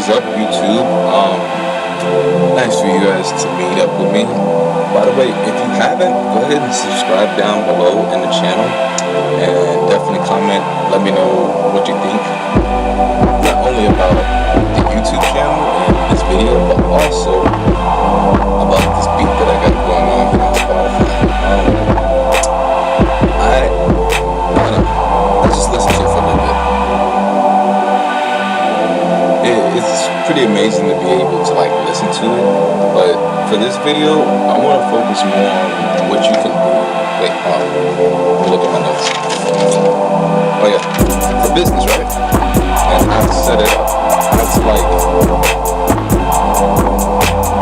is up, YouTube? Nice for you guys to meet up with me. By the way, if you haven't, go ahead and subscribe down below in the channel, and definitely comment. Let me know what you think, not only about the YouTube channel and this video, but also about this beat that I got going on here on Spotify. I don't know. Let's just listen to it for a little bit. It's pretty amazing to be able to listen to it, but for this video, I want to focus more on what you can do. Wait, let me look at my notes. Oh yeah, for business, right? And how to set it up. How to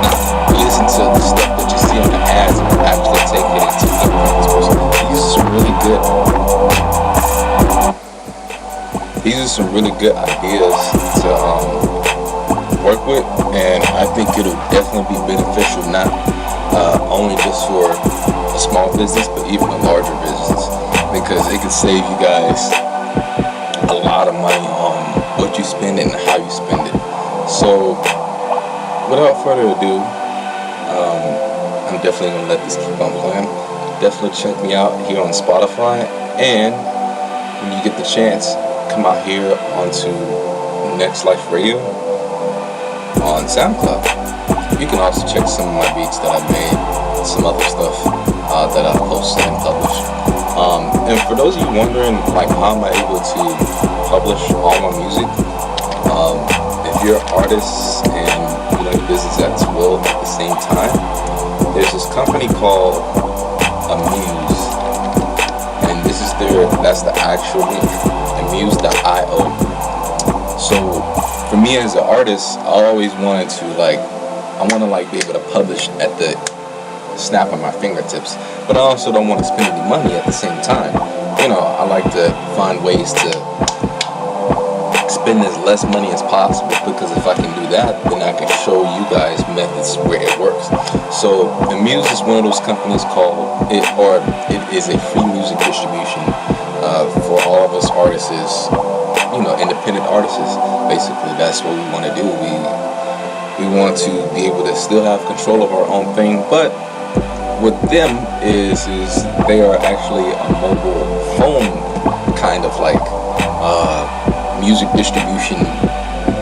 not listen to the stuff that you see on the ads and actually take it into the principles. These are some really good ideas to work with, and I think it'll definitely be beneficial, not only just for a small business, but even a larger business, because it can save you guys a lot of money on what you spend and how you spend it. So without further ado, I'm definitely gonna let this keep on playing. Definitely check me out here on Spotify, and when you get the chance, come out here onto Next Life Radio on SoundCloud. You can also check some of my beats that I've made, some other stuff that I've posted and published. And for those of you wondering, how am I able to publish all my music? If you're an artist and you like business at will at the same time, there's this company called Amuse, and this is that's the actual link, amuse.io. So for me as an artist, I always wanted to be able to publish at the snap of my fingertips, but I also don't want to spend any money at the same time. I like to find ways to spend as less money as possible, because if I can do that, then I can show you guys methods where it works. So Amuse is one of those companies it is a free music distribution for all of us artists, independent artists. Basically, that's what we want to do. We want to be able to still have control of our own thing, but with them is they are actually a mobile phone kind of music distribution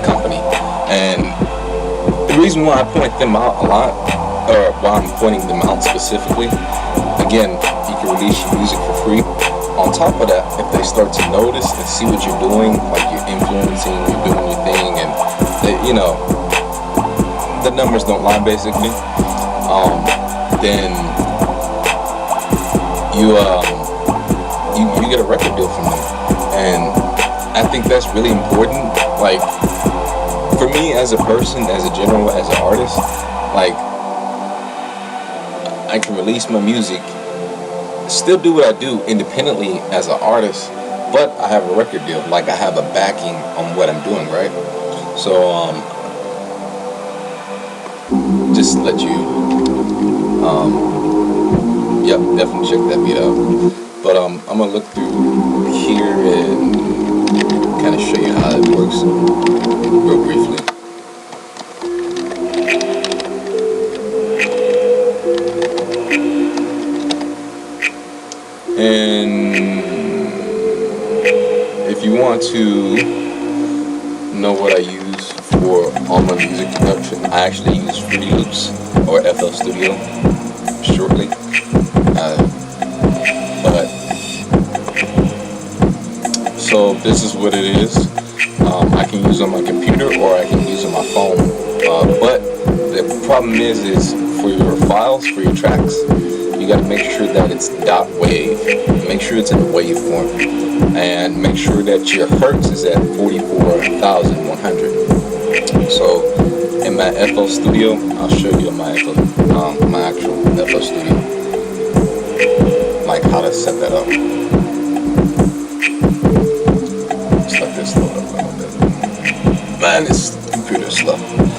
company. And the reason why I point them out a lot, or why I'm pointing them out specifically, again, you can release your music for free. On top of that, if they start to notice and see what you're doing, you're influencing, you're doing your thing, and the numbers don't lie, basically, then you get a record deal from them. And I think that's really important. For me as a person, as an artist, I can release my music, still do what I do independently as an artist, but I have a record deal. I have a backing on what I'm doing, right? So just let you definitely check that beat out. But I'm gonna look through here and kind of show you how it works real briefly. And if you want to know what I use for all my music production, I actually use Fruity Loops or FL Studio shortly. So this is what it is. I can use on my computer or I can use on my phone. But the problem is for your files, for your tracks, you got to make sure that it's .wave. Make sure it's in waveform, and make sure that your hertz is at 44,100. So in my FL Studio, I'll show you my actual FL Studio, how to set that up. Just let this load up a little bit. Man, this computer's slow.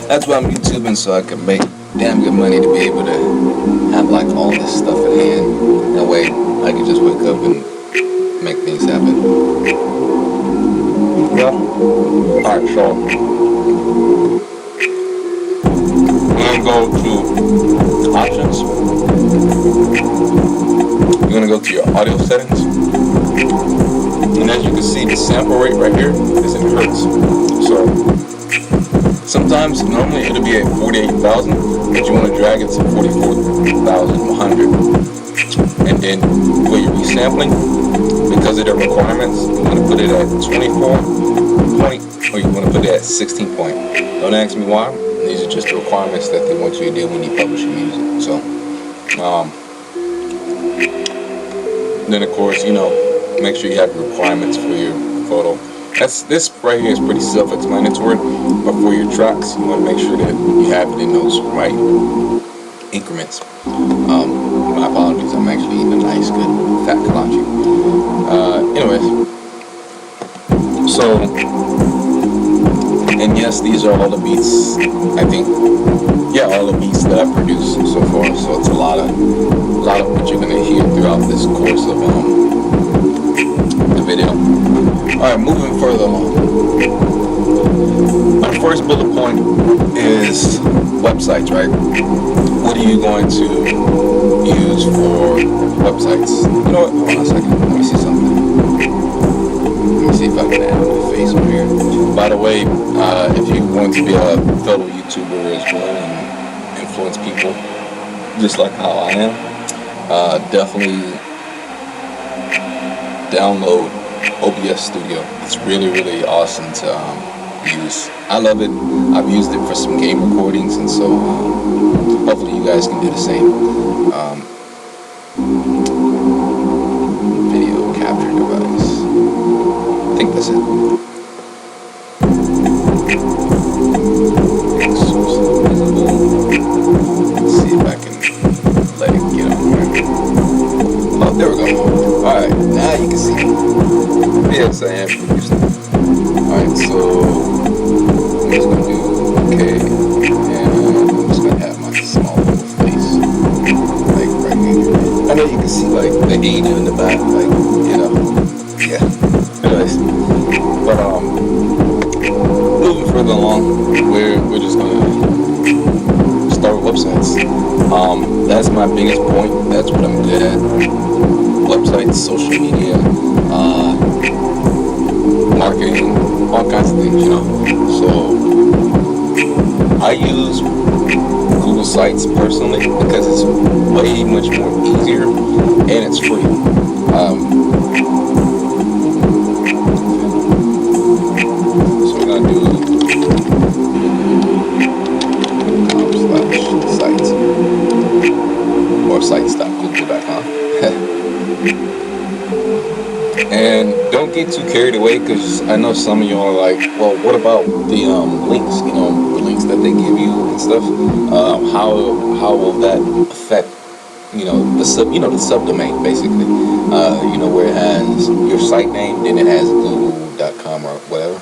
That's why I'm YouTubing, so I can make damn good money to be able to have all this stuff at hand. That way I can just wake up and make things happen. video. Alright, so I'm gonna go to options. You're gonna go to your audio settings. And as you can see, the sample rate right here is in hertz. So sometimes, normally it'll be at 48,000, but you want to drag it to 44,100. And then for your resampling, because of the requirements, you want to put it at 24 point, or you want to put it at 16 point. Don't ask me why. These are just the requirements that they want you to do when you publish your music. So, then of course, make sure you have the requirements for your photo. This right here is pretty self-explanatory, but for your tracks, you want to make sure that you have it in those right increments. My apologies, I'm actually eating a nice, good, fat kolache. Anyways, so, and yes, these are all the beats, I think, all the beats that I've produced so far, so it's a lot of what you're going to hear throughout this course of the video. Alright, moving further along. My first bullet point is websites, right? What are you going to use for websites? You know what? Hold on a second. Let me see something. Let me see if I can add my face over here. By the way, if you want to be a fellow YouTuber as well and influence people, just like how I am, definitely download OBS Studio. It's really, really awesome to use. I love it. I've used it for some game recordings, and so hopefully you guys can do the same. Video capture device. I think that's it. Let's see if I can let it get on there. Oh, there we go. Alright, now you can see. Yes, I am producing. Alright, so I'm just gonna do okay, and I'm just gonna have my small little face, like right here. I know you can see like the angel in the back, like, yeah. Anyways, but moving further along, we're just gonna start with websites. That's my biggest point. That's what I'm good at. Websites, social media, marketing, all kinds of things, So I use Google Sites personally because it's way much more easier and it's free. So we're gonna do sites or sites.google.com. And don't get too carried away, because I know some of y'all are like, well, what about the links, the links that they give you and stuff? How will that affect, the subdomain, basically, where it has your site name, then it has google.com or whatever.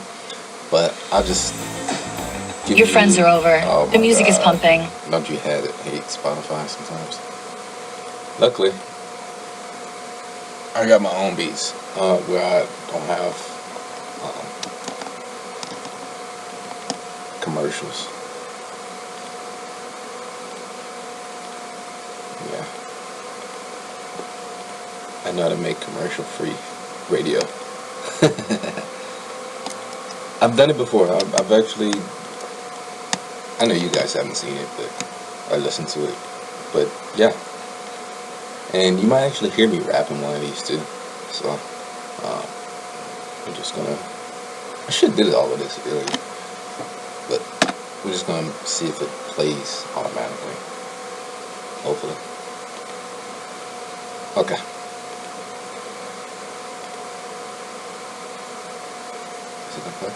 But I'll just give your friends are over. Oh, the music is pumping. Don't you hate Spotify sometimes? Luckily, I got my own beats where I don't have commercials. Yeah, I know how to make commercial-free radio. I've done it before. I've actually. I know you guys haven't seen it, but I listened to it. But yeah. And you might actually hear me rapping one of these too. So, we're just gonna. I should have did all of this earlier, but we're just gonna see if it plays automatically. Hopefully. Okay. Is it gonna play?